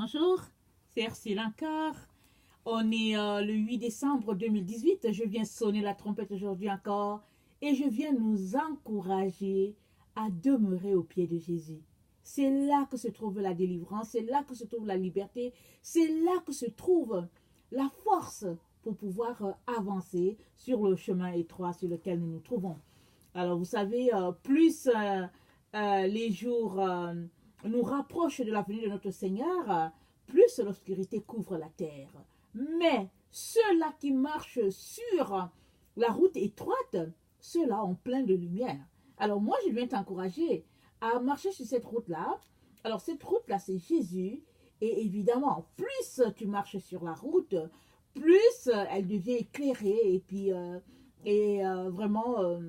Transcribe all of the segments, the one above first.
Bonjour, c'est Ercile encore. On est le 8 décembre 2018. Je viens sonner la trompette aujourd'hui encore et je viens nous encourager à demeurer au pied de Jésus. C'est là que se trouve la délivrance, c'est là que se trouve la liberté, c'est là que se trouve la force pour pouvoir avancer sur le chemin étroit sur lequel nous nous trouvons. Alors vous savez, plus les jours nous rapprochent de la venue de notre Seigneur, plus l'obscurité couvre la terre. Mais ceux-là qui marchent sur la route étroite, ceux-là ont plein de lumière. Alors moi, je viens t'encourager à marcher sur cette route-là. Alors cette route-là, c'est Jésus. Et évidemment, plus tu marches sur la route, plus elle devient éclairée. Et puis, vraiment,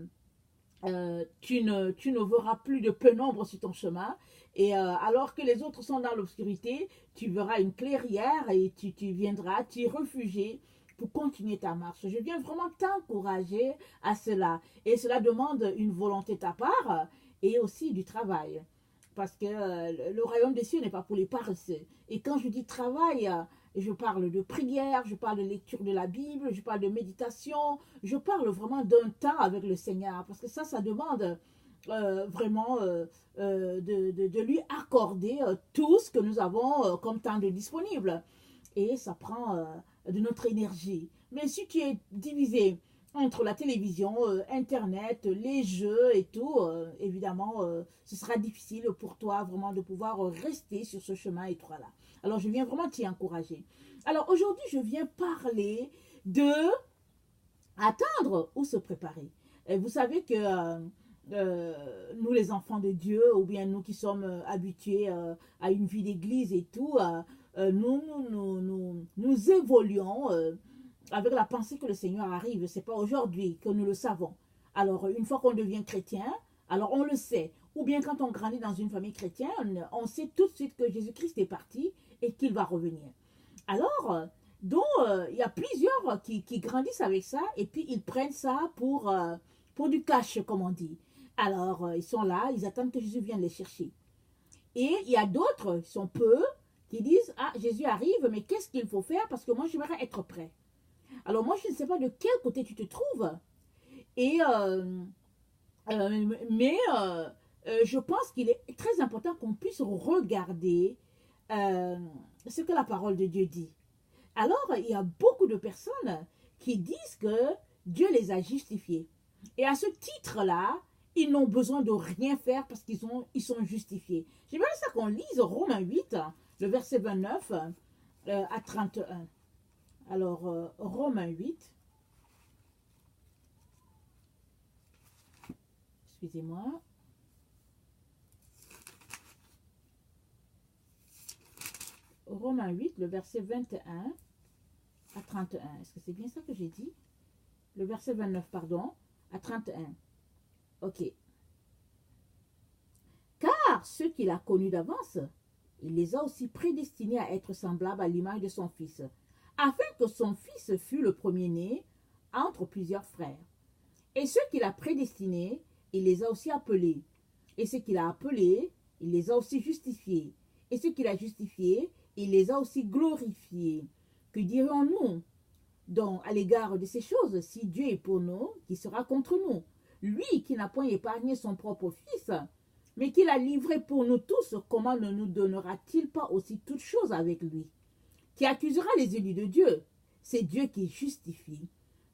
tu ne verras plus de pénombre sur ton chemin. Et alors que les autres sont dans l'obscurité, tu verras une clairière et tu viendras t'y réfugier pour continuer ta marche. Je viens vraiment t'encourager à cela. Et cela demande une volonté de ta part et aussi du travail. Parce que le royaume des cieux n'est pas pour les paresseux. Et quand je dis travail, je parle de prière, je parle de lecture de la Bible, je parle de méditation, je parle vraiment d'un temps avec le Seigneur. Parce que ça demande vraiment de lui accorder tout ce que nous avons comme temps de disponible. Et ça prend de notre énergie. Mais si tu es divisé entre la télévision, Internet, les jeux et tout, évidemment, ce sera difficile pour toi vraiment de pouvoir rester sur ce chemin étroit-là. Alors, je viens vraiment t'y encourager. Alors, aujourd'hui, je viens parler de attendre ou se préparer. Et vous savez que nous, les enfants de Dieu, ou bien nous qui sommes habitués à une vie d'église et tout, nous évoluons avec la pensée que le Seigneur arrive. Ce n'est pas aujourd'hui que nous le savons. Alors, une fois qu'on devient chrétien, alors on le sait. Ou bien quand on grandit dans une famille chrétienne, on sait tout de suite que Jésus-Christ est parti et qu'il va revenir. Alors, donc, il y a plusieurs qui grandissent avec ça et puis ils prennent ça pour du cash, comme on dit. Alors, ils sont là, ils attendent que Jésus vienne les chercher. Et il y a d'autres, ils sont peu, qui disent, ah, Jésus arrive, mais qu'est-ce qu'il faut faire parce que moi, j'aimerais être prêt. Alors, moi, je ne sais pas de quel côté tu te trouves. Et, mais je pense qu'il est très important qu'on puisse regarder ce que la parole de Dieu dit. Alors, il y a beaucoup de personnes qui disent que Dieu les a justifiés. Et à ce titre-là, ils n'ont besoin de rien faire parce qu'ils sont justifiés. J'aimerais ça qu'on lise Romains 8, le verset 29 à 31. Alors, Romains 8. Excusez-moi. Romains 8, le verset 21 à 31. Est-ce que c'est bien ça que j'ai dit? Le verset 29, pardon, à 31. Ok. Car ceux qu'il a connus d'avance, il les a aussi prédestinés à être semblables à l'image de son Fils, afin que son Fils fût le premier-né entre plusieurs frères. Et ceux qu'il a prédestinés, il les a aussi appelés. Et ceux qu'il a appelés, il les a aussi justifiés. Et ceux qu'il a justifiés, il les a aussi glorifiés. Que dirions-nous donc à l'égard de ces choses? Si Dieu est pour nous, qui sera contre nous? Lui qui n'a point épargné son propre Fils, mais qui l'a livré pour nous tous, comment ne nous donnera-t-il pas aussi toutes choses avec lui? Qui accusera les élus de Dieu? C'est Dieu qui justifie.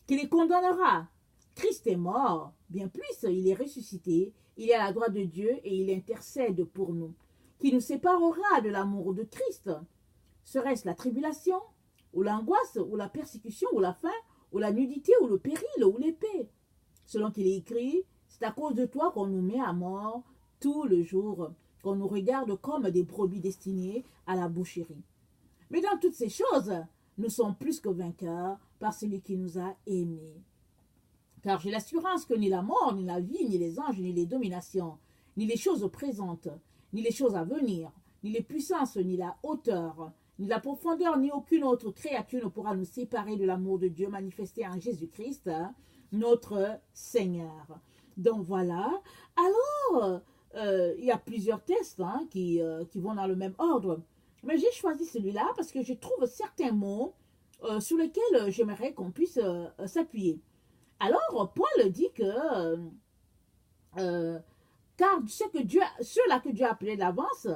Qui les condamnera? Christ est mort, bien plus, il est ressuscité, il est à la droite de Dieu et il intercède pour nous. Qui nous séparera de l'amour de Christ? Serait-ce la tribulation, ou l'angoisse, ou la persécution, ou la faim, ou la nudité, ou le péril, ou l'épée? Selon qu'il est écrit, c'est à cause de toi qu'on nous met à mort tout le jour, qu'on nous regarde comme des brebis destinées à la boucherie. Mais dans toutes ces choses, nous sommes plus que vainqueurs par celui qui nous a aimés. Car j'ai l'assurance que ni la mort, ni la vie, ni les anges, ni les dominations, ni les choses présentes, ni les choses à venir, ni les puissances, ni la hauteur, ni la profondeur, ni aucune autre créature ne pourra nous séparer de l'amour de Dieu manifesté en Jésus-Christ, notre Seigneur. Donc voilà. Alors, il y a plusieurs textes qui vont dans le même ordre. Mais j'ai choisi celui-là parce que je trouve certains mots sur lesquels j'aimerais qu'on puisse s'appuyer. Alors, Paul dit que car ceux-là que Dieu a appelés d'avance,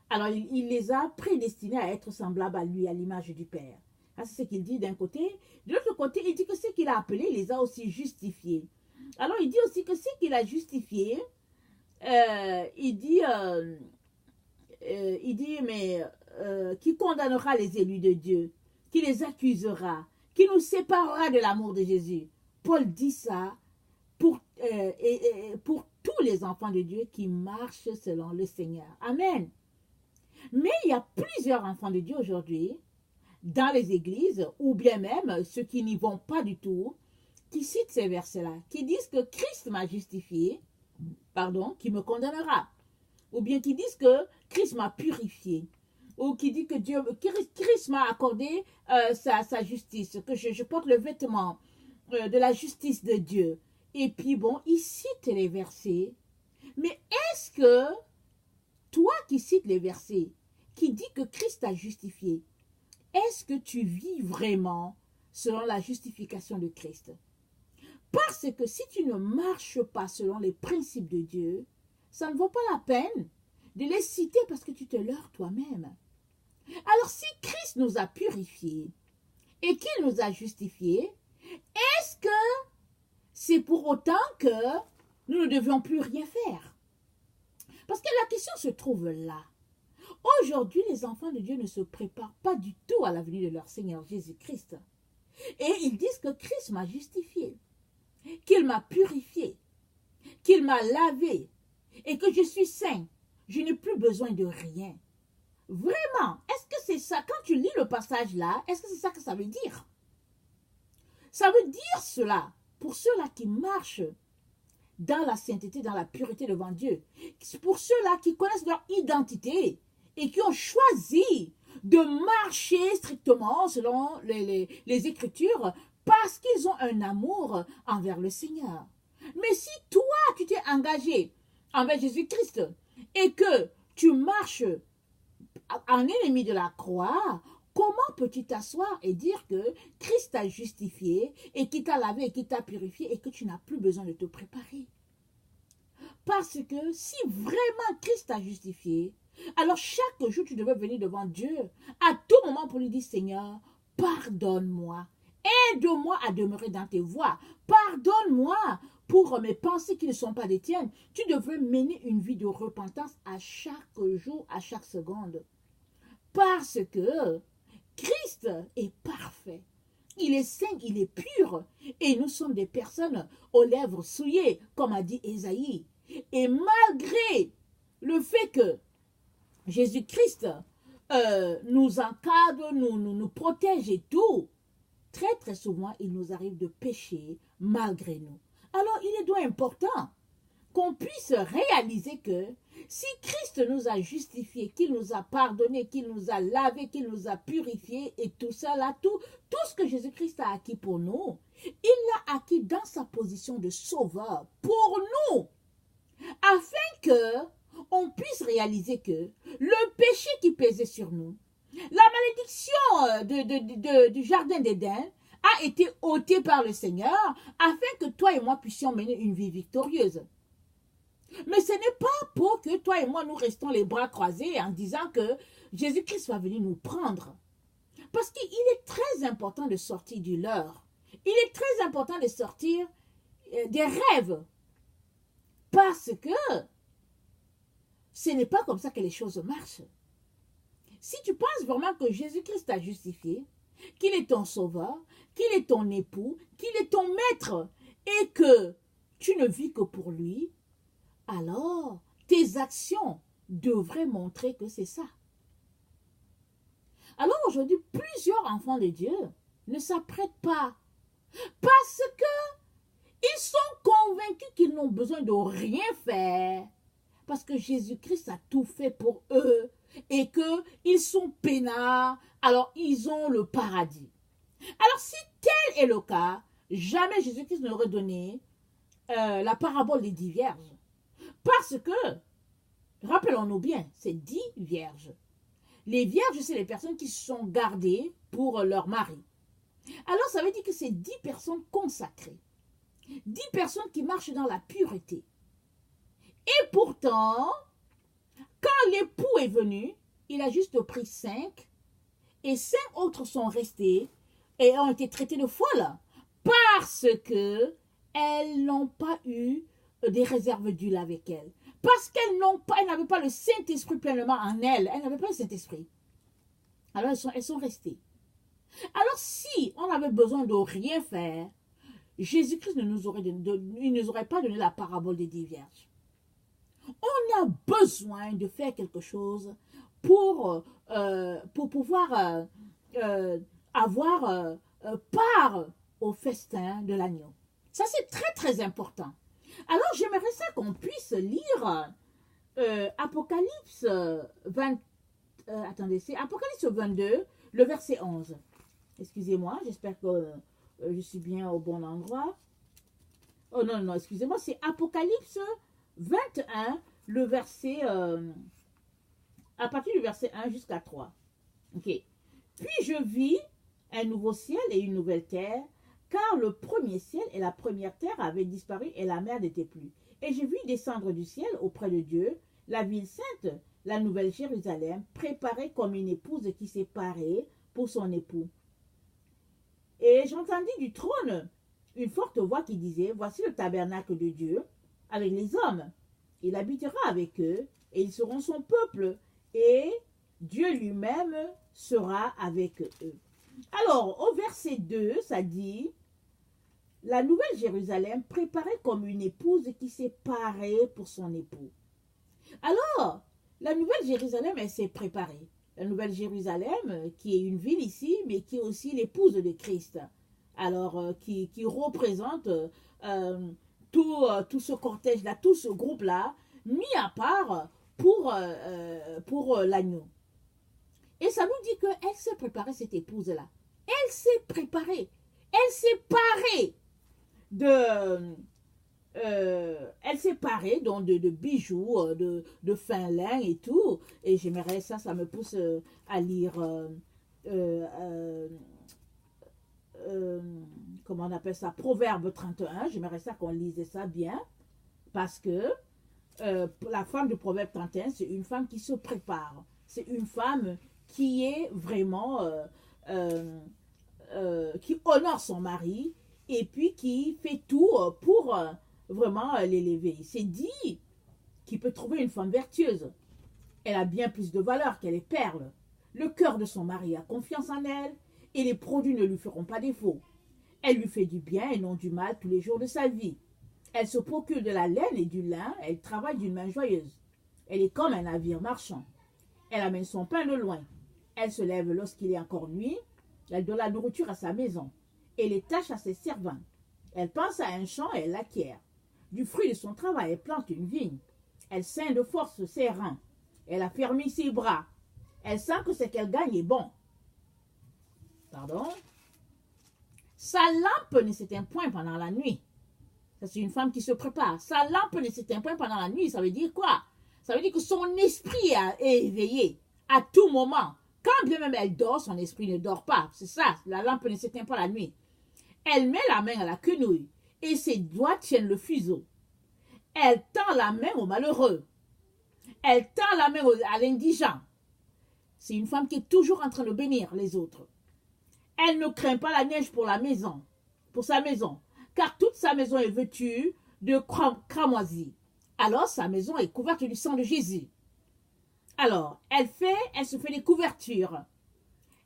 alors il les a prédestinés à être semblables à lui, à l'image du Père. C'est ce qu'il dit d'un côté. De l'autre côté, il dit que ceux qu'il a appelés, il les a aussi justifiés. Alors il dit aussi que ceux qu'il a justifiés, mais qui condamnera les élus de Dieu, qui les accusera, qui nous séparera de l'amour de Jésus. Paul dit ça pour tous les enfants de Dieu qui marchent selon le Seigneur. Amen. Mais il y a plusieurs enfants de Dieu aujourd'hui dans les églises, ou bien même ceux qui n'y vont pas du tout, qui citent ces versets-là, qui disent que Christ m'a justifié, qui me condamnera. Ou bien qui disent que Christ m'a purifié. Ou qui dit que Christ m'a accordé sa justice, que je porte le vêtement de la justice de Dieu. Et puis bon, il cite les versets. Mais est-ce que toi qui cites les versets, qui dit que Christ t'a justifié, est-ce que tu vis vraiment selon la justification de Christ? Parce que si tu ne marches pas selon les principes de Dieu, ça ne vaut pas la peine de les citer parce que tu te leurres toi-même. Alors si Christ nous a purifiés et qu'il nous a justifiés, est-ce que c'est pour autant que nous ne devions plus rien faire? Parce que la question se trouve là. Aujourd'hui, les enfants de Dieu ne se préparent pas du tout à la venue de leur Seigneur Jésus-Christ. Et ils disent que Christ m'a justifié, qu'il m'a purifié, qu'il m'a lavé et que je suis saint. Je n'ai plus besoin de rien. Vraiment, est-ce que c'est ça? Quand tu lis le passage là, est-ce que c'est ça que ça veut dire? Ça veut dire cela pour ceux-là qui marchent dans la sainteté, dans la pureté devant Dieu. Pour ceux-là qui connaissent leur identité et qui ont choisi de marcher strictement selon les Écritures parce qu'ils ont un amour envers le Seigneur. Mais si toi, tu t'es engagé envers Jésus-Christ et que tu marches en ennemi de la croix, comment peux-tu t'asseoir et dire que Christ t'a justifié et qu'il t'a lavé et qu'il t'a purifié et que tu n'as plus besoin de te préparer? Parce que si vraiment Christ t'a justifié, alors chaque jour tu devais venir devant Dieu à tout moment pour lui dire: Seigneur, pardonne-moi, aide-moi à demeurer dans tes voies, pardonne-moi pour mes pensées qui ne sont pas les tiennes. Tu devrais mener une vie de repentance à chaque jour, à chaque seconde. Parce que Christ est parfait. Il est saint, il est pur. Et nous sommes des personnes aux lèvres souillées, comme a dit Ésaïe. Et malgré le fait que Jésus-Christ nous encadre, nous protège et tout, très très souvent, il nous arrive de pécher malgré nous. Alors, il est donc important qu'on puisse réaliser que si Christ nous a justifiés, qu'il nous a pardonnés, qu'il nous a lavés, qu'il nous a purifiés et tout ça là, tout ce que Jésus-Christ a acquis pour nous, il l'a acquis dans sa position de sauveur pour nous, afin que on puisse réaliser que le péché qui pesait sur nous, la malédiction du jardin d'Éden a été ôtée par le Seigneur afin que toi et moi puissions mener une vie victorieuse. Mais ce n'est pas pour que toi et moi nous restons les bras croisés en disant que Jésus-Christ va venir nous prendre. Parce qu'il est très important de sortir du leurre. Il est très important de sortir des rêves. Parce que ce n'est pas comme ça que les choses marchent. Si tu penses vraiment que Jésus-Christ t'a justifié, qu'il est ton sauveur, qu'il est ton époux, qu'il est ton maître, et que tu ne vis que pour lui, alors tes actions devraient montrer que c'est ça. Alors aujourd'hui, plusieurs enfants de Dieu ne s'apprêtent pas parce que ils sont convaincus qu'ils n'ont besoin de rien faire parce que Jésus-Christ a tout fait pour eux et qu'ils sont peinards, alors ils ont le paradis. Alors si tel est le cas, jamais Jésus-Christ n'aurait donné la parabole des 10 vierges. Parce que, rappelons-nous bien, c'est 10 vierges. Les vierges, c'est les personnes qui sont gardées pour leur mari. Alors, ça veut dire que c'est 10 personnes consacrées. 10 personnes qui marchent dans la pureté. Et pourtant, quand l'époux est venu, il a juste pris 5 et 5 autres sont restés et ont été traités de folles parce que elles n'ont pas eu des réserves d'huile avec elles. Parce qu'elles n'avaient pas le Saint-Esprit pleinement en elles. Elles n'avaient pas le Saint-Esprit. Alors elles sont restées. Alors si on avait besoin de rien faire, Jésus-Christ ne nous aurait pas donné la parabole des 10 vierges. On a besoin de faire quelque chose pour pouvoir avoir part au festin de l'agneau. Ça, c'est très, très important. Alors, j'aimerais ça qu'on puisse lire Apocalypse 20. Attendez, c'est Apocalypse 22, le verset 11. Excusez-moi, j'espère que je suis bien au bon endroit. Oh non, non, excusez-moi, c'est Apocalypse 21, le verset, à partir du verset 1 jusqu'à 3. Ok. Puis je vis un nouveau ciel et une nouvelle terre, car le premier ciel et la première terre avaient disparu et la mer n'était plus. Et j'ai vu descendre du ciel auprès de Dieu la ville sainte, la nouvelle Jérusalem, préparée comme une épouse qui s'est parée pour son époux. Et j'entendis du trône une forte voix qui disait, voici le tabernacle de Dieu avec les hommes. Il habitera avec eux et ils seront son peuple et Dieu lui-même sera avec eux. Alors, au verset 2, ça dit, la nouvelle Jérusalem préparée comme une épouse qui s'est parée pour son époux. Alors, la nouvelle Jérusalem, elle s'est préparée. La nouvelle Jérusalem, qui est une ville ici, mais qui est aussi l'épouse de Christ. Alors, qui représente tout ce cortège-là, tout ce groupe-là, mis à part pour l'agneau. Et ça nous dit qu'elle s'est préparée, cette épouse-là. Elle s'est préparée. Elle s'est parée elle s'est parée donc de bijoux, de fin lin et tout. Et j'aimerais ça me pousse à lire, comment on appelle ça, Proverbe 31. J'aimerais ça qu'on lisait ça bien. Parce que la femme du Proverbe 31, c'est une femme qui se prépare. C'est une femme qui est vraiment, qui honore son mari et puis qui fait tout pour vraiment l'élever. C'est dit qu'il peut trouver une femme vertueuse. Elle a bien plus de valeur qu'elle est perle. Le cœur de son mari a confiance en elle et les produits ne lui feront pas défaut. Elle lui fait du bien et non du mal tous les jours de sa vie. Elle se procure de la laine et du lin, elle travaille d'une main joyeuse. Elle est comme un navire marchand. Elle amène son pain de loin. Elle se lève lorsqu'il est encore nuit. Elle donne la nourriture à sa maison et les tâches à ses servants. Elle pense à un champ et elle l'acquiert. Du fruit de son travail, elle plante une vigne. Elle ceint de force ses reins. Elle affermit ses bras. Elle sent que ce qu'elle gagne est bon. Pardon. Sa lampe ne s'éteint point pendant la nuit. Ça, c'est une femme qui se prépare. Sa lampe ne s'éteint point pendant la nuit. Ça veut dire quoi? Ça veut dire que son esprit est éveillé à tout moment. Quand bien même elle dort, son esprit ne dort pas. C'est ça, la lampe ne s'éteint pas la nuit. Elle met la main à la quenouille et ses doigts tiennent le fuseau. Elle tend la main au malheureux. Elle tend la main à l'indigent. C'est une femme qui est toujours en train de bénir les autres. Elle ne craint pas la neige pour sa maison, car toute sa maison est vêtue de cramoisie. Alors sa maison est couverte du sang de Jésus. Alors, elle se fait des couvertures.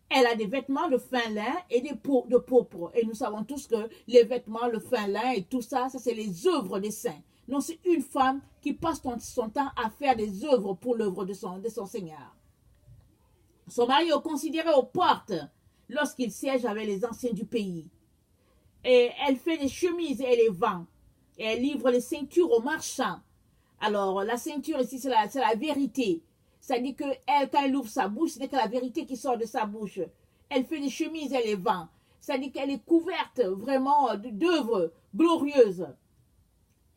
Elle a des vêtements de fin lin et de pourpre. Et nous savons tous que les vêtements, le fin lin et tout ça, ça c'est les œuvres des saints. Non, c'est une femme qui passe son temps à faire des œuvres pour l'œuvre de son Seigneur. Son mari est considéré aux portes lorsqu'il siège avec les anciens du pays. Et elle fait les chemises et les vend. Et elle livre les ceintures aux marchands. Alors, la ceinture ici, c'est la vérité. Ça dit qu'elle, quand elle ouvre sa bouche, ce n'est que la vérité qui sort de sa bouche. Elle fait des chemises, elle les vend. Ça dit qu'elle est couverte vraiment d'œuvres glorieuses.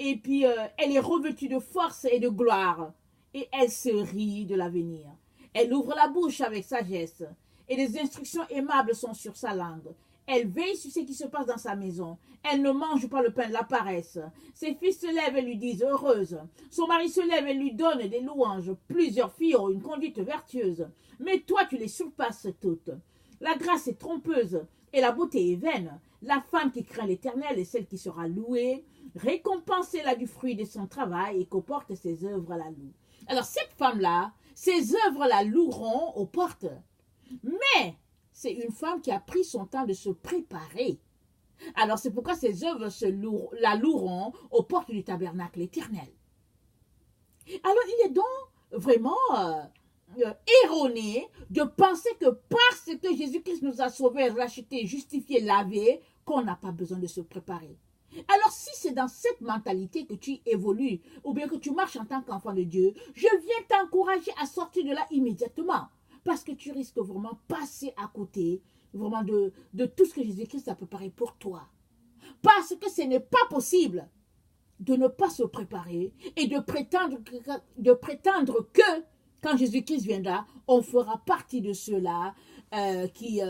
Et puis, elle est revêtue de force et de gloire. Et elle se rit de l'avenir. Elle ouvre la bouche avec sagesse, et les instructions aimables sont sur sa langue. Elle veille sur ce qui se passe dans sa maison. Elle ne mange pas le pain de la paresse. Ses fils se lèvent et lui disent heureuse. Son mari se lève et lui donne des louanges. Plusieurs filles ont une conduite vertueuse, mais toi tu les surpasses toutes. La grâce est trompeuse et la beauté est vaine. La femme qui craint l'Éternel est celle qui sera louée. Récompensez-la du fruit de son travail et qu'aux portes ses œuvres la louent. Alors cette femme-là, ses œuvres la loueront aux portes. Mais c'est une femme qui a pris son temps de se préparer. Alors c'est pourquoi ses œuvres la loueront aux portes du tabernacle éternel. Alors il est donc vraiment erroné de penser que parce que Jésus-Christ nous a sauvés, rachetés, justifiés, lavés, qu'on n'a pas besoin de se préparer. Alors si c'est dans cette mentalité que tu évolues ou bien que tu marches en tant qu'enfant de Dieu, je viens t'encourager à sortir de là immédiatement. Parce que tu risques vraiment passer à côté vraiment de tout ce que Jésus-Christ a préparé pour toi. Parce que ce n'est pas possible de ne pas se préparer et de prétendre que quand Jésus-Christ viendra, on fera partie de ceux-là qui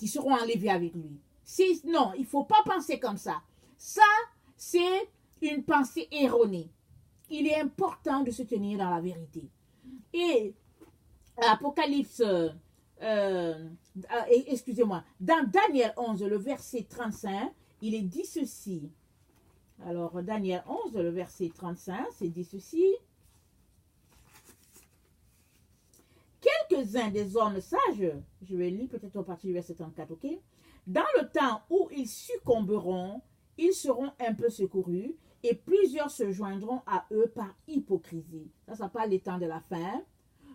seront enlevés avec lui. Non, il ne faut pas penser comme ça. Ça, c'est une pensée erronée. Il est important de se tenir dans la vérité. Et Apocalypse, excusez-moi, dans Daniel 11, le verset 35, il est dit ceci. Alors, Daniel 11, le verset 35, c'est dit ceci. Quelques-uns des hommes sages, je vais lire peut-être à partir du verset 34, ok? Dans le temps où ils succomberont, ils seront un peu secourus et plusieurs se joindront à eux par hypocrisie. Ça parle des temps de la fin,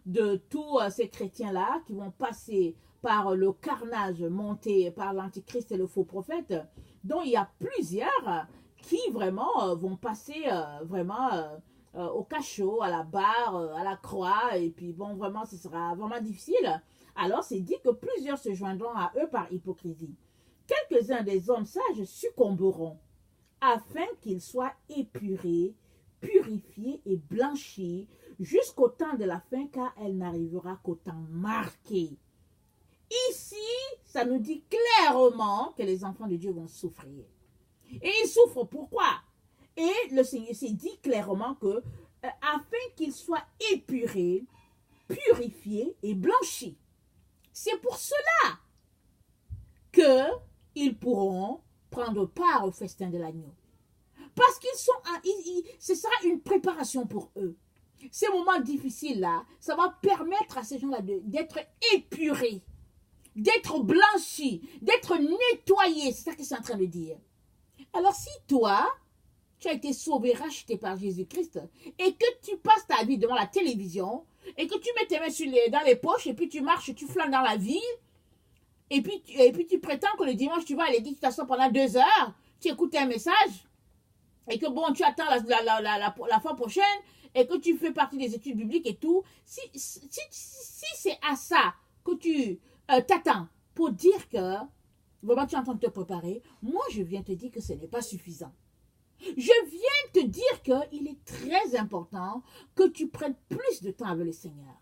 de tous ces chrétiens-là qui vont passer par le carnage monté par l'antichrist et le faux prophète, dont il y a plusieurs qui vraiment vont passer au cachot, à la barre, à la croix, et puis bon, vraiment, ce sera vraiment difficile. Alors, c'est dit que plusieurs se joindront à eux par hypocrisie. Quelques-uns des hommes sages succomberont, afin qu'ils soient épurés, purifiés et blanchis jusqu'au temps de la fin, car elle n'arrivera qu'au temps marqué. Ici, ça nous dit clairement que les enfants de Dieu vont souffrir. Et ils souffrent pourquoi? Et le Seigneur s'est dit clairement que afin qu'ils soient épurés, purifiés et blanchis. C'est pour cela qu'ils pourront prendre part au festin de l'agneau. Parce qu'ils sont, ce sera une préparation pour eux. Ces moments difficiles-là, ça va permettre à ces gens-là d'être épurés, d'être blanchis, d'être nettoyés. C'est ça que c'est en train de dire. Alors si toi, tu as été sauvé, racheté par Jésus-Christ, et que tu passes ta vie devant la télévision, et que tu mets tes mains dans les poches, et puis tu marches, tu flânes dans la ville, et puis tu prétends que le dimanche, tu vas à l'église, tu t'assois pendant 2 heures, tu écoutes un message, et que bon, tu attends la fois prochaine, et que tu fais partie des études bibliques et tout, si c'est à ça que tu t'attends pour dire que vraiment tu es en train de te préparer, moi je viens te dire que ce n'est pas suffisant. Je viens te dire qu'il est très important que tu prennes plus de temps avec le Seigneur.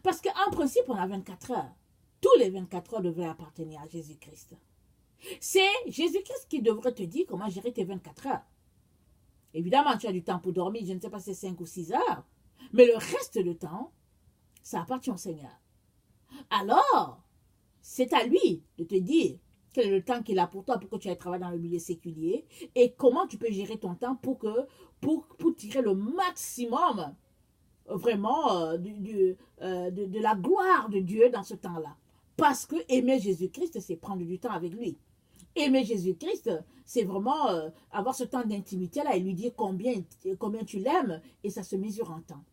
Parce qu'en principe, on a 24 heures. Tous les 24 heures devraient appartenir à Jésus-Christ. C'est Jésus-Christ qui devrait te dire comment gérer tes 24 heures. Évidemment, tu as du temps pour dormir, je ne sais pas si c'est 5 ou 6 heures. Mais le reste du temps, ça appartient au Seigneur. Alors, c'est à lui de te dire quel est le temps qu'il a pour toi pour que tu ailles travailler dans le milieu séculier et comment tu peux gérer ton temps pour tirer le maximum vraiment de la gloire de Dieu dans ce temps-là. Parce que aimer Jésus-Christ, c'est prendre du temps avec lui. Aimer Jésus-Christ, c'est vraiment avoir ce temps d'intimité-là et lui dire combien tu l'aimes et ça se mesure en temps.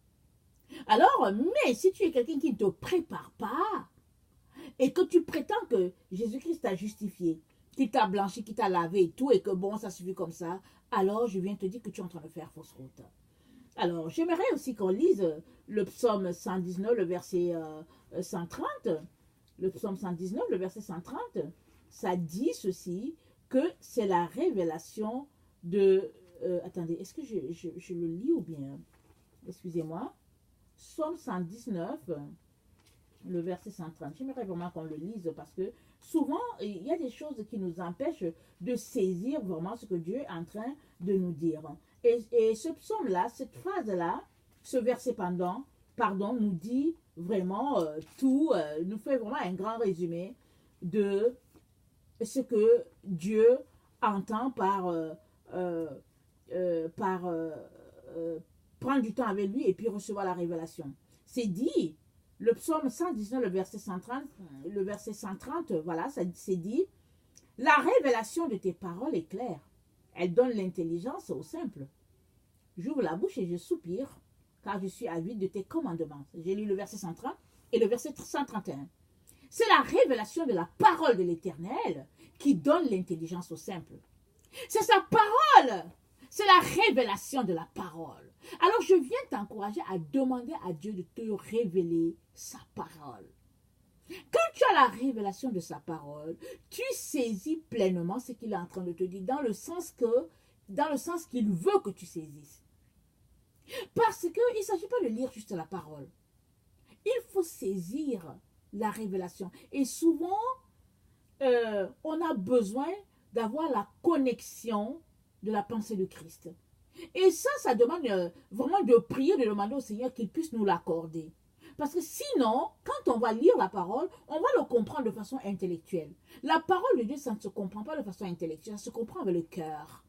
Alors, mais si tu es quelqu'un qui ne te prépare pas, et que tu prétends que Jésus-Christ t'a justifié, qu'il t'a blanchi, qu'il t'a lavé et tout, et que bon, ça suffit comme ça, alors je viens te dire que tu es en train de faire fausse route. Alors, j'aimerais aussi qu'on lise le psaume 119, le verset 130. Le psaume 119, le verset 130, ça dit ceci, que c'est la révélation de... attendez, est-ce que je le lis ou bien... Excusez-moi. Psaume 119, le verset 130. J'aimerais vraiment qu'on le lise parce que souvent, il y a des choses qui nous empêchent de saisir vraiment ce que Dieu est en train de nous dire. Et ce psaume-là, cette phrase-là, ce verset pardon, nous dit vraiment tout, nous fait vraiment un grand résumé de ce que Dieu entend par prendre du temps avec lui et puis recevoir la révélation. C'est dit, le psaume 119, le verset 130, voilà, c'est dit, la révélation de tes paroles est claire. Elle donne l'intelligence au simple. J'ouvre la bouche et je soupire, car je suis avide de tes commandements. J'ai lu le verset 130 et le verset 131. C'est la révélation de la parole de l'Éternel qui donne l'intelligence au simple. C'est sa parole. C'est la révélation de la parole. Alors je viens t'encourager à demander à Dieu de te révéler sa parole. Quand tu as la révélation de sa parole, tu saisis pleinement ce qu'il est en train de te dire dans le sens qu'il veut que tu saisisses. Parce qu'il ne s'agit pas de lire juste la parole. Il faut saisir la révélation. Et souvent, on a besoin d'avoir la connexion de la pensée de Christ. Et ça demande vraiment de prier, de demander au Seigneur qu'il puisse nous l'accorder. Parce que sinon, quand on va lire la parole, on va le comprendre de façon intellectuelle. La parole de Dieu, ça ne se comprend pas de façon intellectuelle, ça se comprend avec le cœur.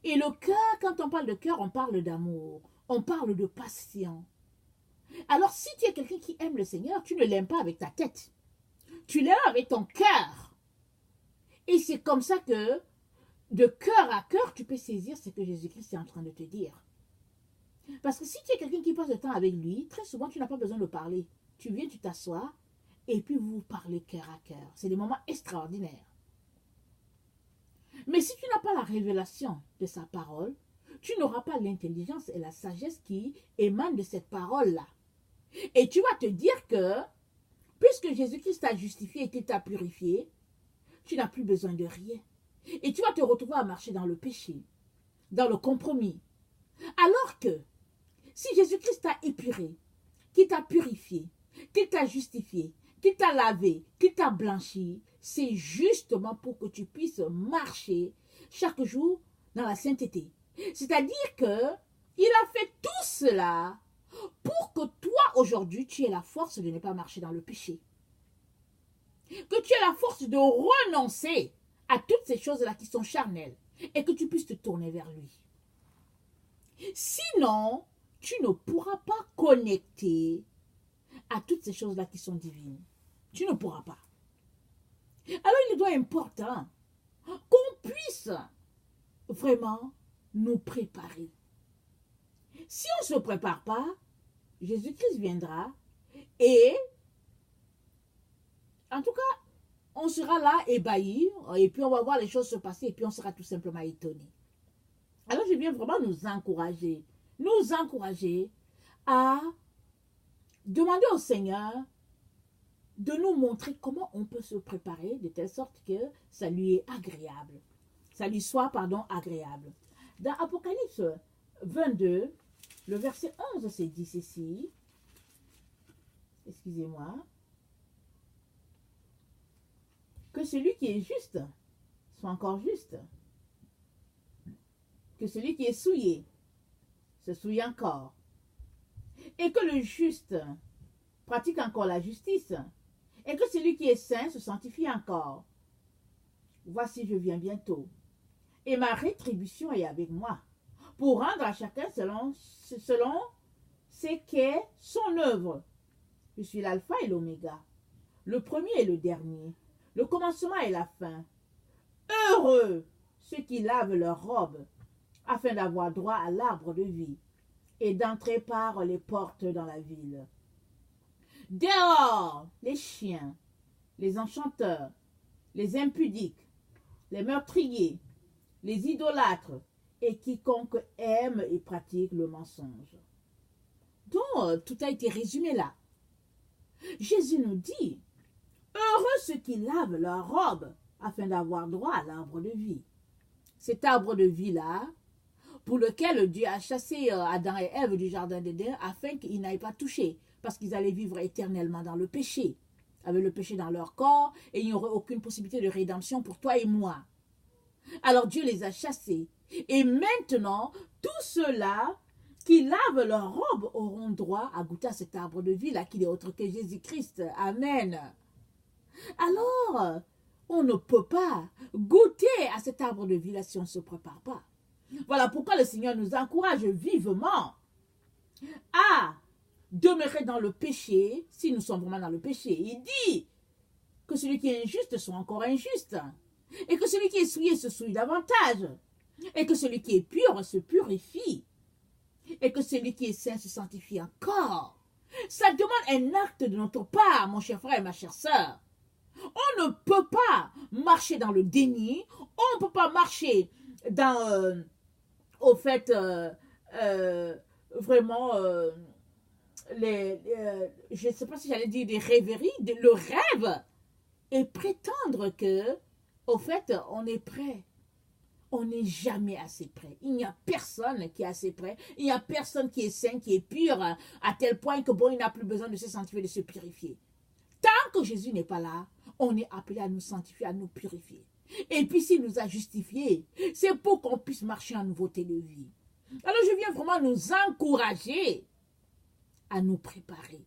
Et le cœur, quand on parle de cœur, on parle d'amour, on parle de passion. Alors, si tu es quelqu'un qui aime le Seigneur, tu ne l'aimes pas avec ta tête. Tu l'aimes avec ton cœur. Et c'est comme ça que, de cœur à cœur, tu peux saisir ce que Jésus-Christ est en train de te dire. Parce que si tu es quelqu'un qui passe le temps avec lui, très souvent, tu n'as pas besoin de parler. Tu viens, tu t'assois, et puis vous parlez cœur à cœur. C'est des moments extraordinaires. Mais si tu n'as pas la révélation de sa parole, tu n'auras pas l'intelligence et la sagesse qui émanent de cette parole-là. Et tu vas te dire que, puisque Jésus-Christ t'a justifié et qu'il t'a purifié, tu n'as plus besoin de rien. Et tu vas te retrouver à marcher dans le péché, dans le compromis. Alors que, si Jésus-Christ t'a épuré, qu'il t'a purifié, qu'il t'a justifié, qu'il t'a lavé, qu'il t'a blanchi, c'est justement pour que tu puisses marcher chaque jour dans la sainteté. C'est-à-dire que il a fait tout cela pour que toi, aujourd'hui, tu aies la force de ne pas marcher dans le péché. Que tu aies la force de renoncer à toutes ces choses-là qui sont charnelles et que tu puisses te tourner vers lui. Sinon, tu ne pourras pas connecter à toutes ces choses-là qui sont divines. Tu ne pourras pas. Alors, il est important qu'on puisse vraiment nous préparer. Si on ne se prépare pas, Jésus-Christ viendra et, en tout cas, on sera là ébahi et puis on va voir les choses se passer et puis on sera tout simplement étonné. Alors, je viens vraiment nous encourager à demander au Seigneur de nous montrer comment on peut se préparer de telle sorte que ça lui est agréable. Ça lui soit, agréable. Dans Apocalypse 22, le verset 11, c'est dit ceci. Excusez-moi. Que celui qui est juste soit encore juste. Que celui qui est souillé se souille encore. Et que le juste pratique encore la justice. Et que celui qui est saint se sanctifie encore. Voici, je viens bientôt. Et ma rétribution est avec moi, pour rendre à chacun selon ce qu'est son œuvre. Je suis l'alpha et l'oméga, le premier et le dernier, le commencement et la fin. Heureux ceux qui lavent leurs robes, afin d'avoir droit à l'arbre de vie, et d'entrer par les portes dans la ville. Dehors, les chiens, les enchanteurs, les impudiques, les meurtriers, les idolâtres, et quiconque aime et pratique le mensonge. Donc, tout a été résumé là. Jésus nous dit, heureux ceux qui lavent leur robe, afin d'avoir droit à l'arbre de vie. Cet arbre de vie-là pour lequel Dieu a chassé Adam et Ève du jardin d'Éden afin qu'ils n'aillent pas toucher, parce qu'ils allaient vivre éternellement dans le péché, avec le péché dans leur corps, et il n'y aurait aucune possibilité de rédemption pour toi et moi. Alors Dieu les a chassés. Et maintenant, tous ceux-là qui lavent leurs robes auront droit à goûter à cet arbre de vie là qui n'est autre que Jésus-Christ. Amen. Alors, on ne peut pas goûter à cet arbre de vie là si on ne se prépare pas. Voilà pourquoi le Seigneur nous encourage vivement à demeurer dans le péché si nous sommes vraiment dans le péché. Il dit que celui qui est injuste soit encore injuste, et que celui qui est souillé se souille davantage, et que celui qui est pur se purifie, et que celui qui est saint se sanctifie encore. Ça demande un acte de notre part, mon cher frère et ma chère sœur. On ne peut pas marcher dans le déni, on ne peut pas marcher dans, au fait, vraiment, je ne sais pas si j'allais dire des rêveries, le rêve, et prétendre que, au fait, on est prêt. On n'est jamais assez prêt. Il n'y a personne qui est assez prêt. Il n'y a personne qui est saint, qui est pur, à tel point que bon, il n'a plus besoin de se sanctifier, de se purifier. Tant que Jésus n'est pas là, on est appelé à nous sanctifier, à nous purifier. Et puis s'il nous a justifiés, c'est pour qu'on puisse marcher en nouveauté de vie. Alors je viens vraiment nous encourager à nous préparer.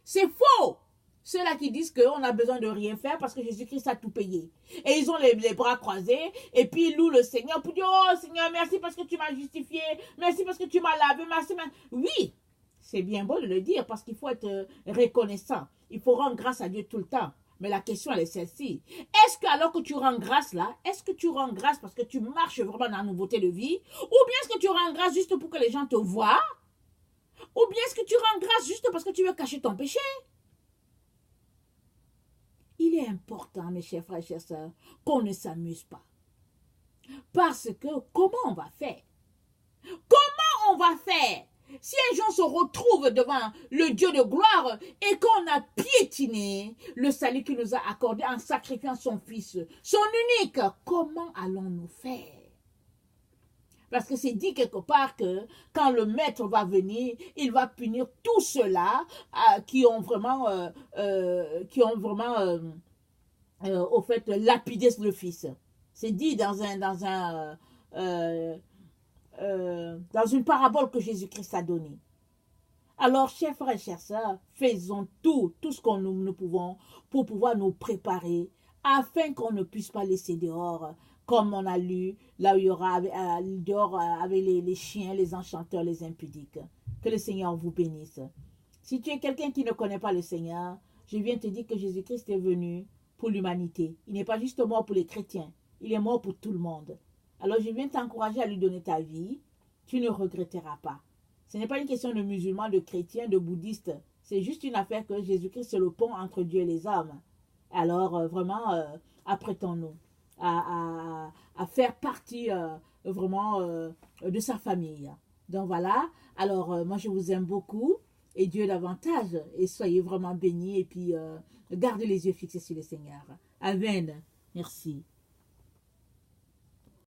C'est faux! Ceux-là qui disent qu'on a besoin de rien faire parce que Jésus-Christ a tout payé. Et ils ont les bras croisés et puis ils louent le Seigneur pour dire « Oh Seigneur, merci parce que tu m'as justifié, merci parce que tu m'as lavé, merci. » Oui, c'est bien beau de le dire parce qu'il faut être reconnaissant. Il faut rendre grâce à Dieu tout le temps. Mais la question, elle est celle-ci. Est-ce que alors que tu rends grâce là, est-ce que tu rends grâce parce que tu marches vraiment dans la nouveauté de vie? Ou bien est-ce que tu rends grâce juste pour que les gens te voient? Ou bien est-ce que tu rends grâce juste parce que tu veux cacher ton péché? Il est important, mes chers frères et chères sœurs, qu'on ne s'amuse pas. Parce que comment on va faire? Comment on va faire si un jour on se retrouve devant le Dieu de gloire et qu'on a piétiné le salut qu'il nous a accordé en sacrifiant son Fils, son unique? Comment allons-nous faire? Parce que c'est dit quelque part que quand le maître va venir, il va punir tous ceux-là qui ont vraiment, au fait, lapidé le Fils. C'est dit dans une parabole que Jésus-Christ a donnée. Alors, chers frères et chères sœurs, faisons tout ce que nous pouvons pour pouvoir nous préparer afin qu'on ne puisse pas laisser dehors, comme on a lu, là où il y aura dehors avec les chiens, les enchanteurs, les impudiques. Que le Seigneur vous bénisse. Si tu es quelqu'un qui ne connaît pas le Seigneur, je viens te dire que Jésus-Christ est venu pour l'humanité. Il n'est pas juste mort pour les chrétiens, il est mort pour tout le monde. Alors je viens t'encourager à lui donner ta vie, tu ne regretteras pas. Ce n'est pas une question de musulmans, de chrétiens, de bouddhistes, c'est juste une affaire que Jésus-Christ c'est le pont entre Dieu et les hommes. Alors vraiment, apprêtons-nous à faire partie vraiment de sa famille. Donc voilà, alors moi je vous aime beaucoup et Dieu davantage et soyez vraiment bénis et puis gardez les yeux fixés sur le Seigneur. Amen. Merci.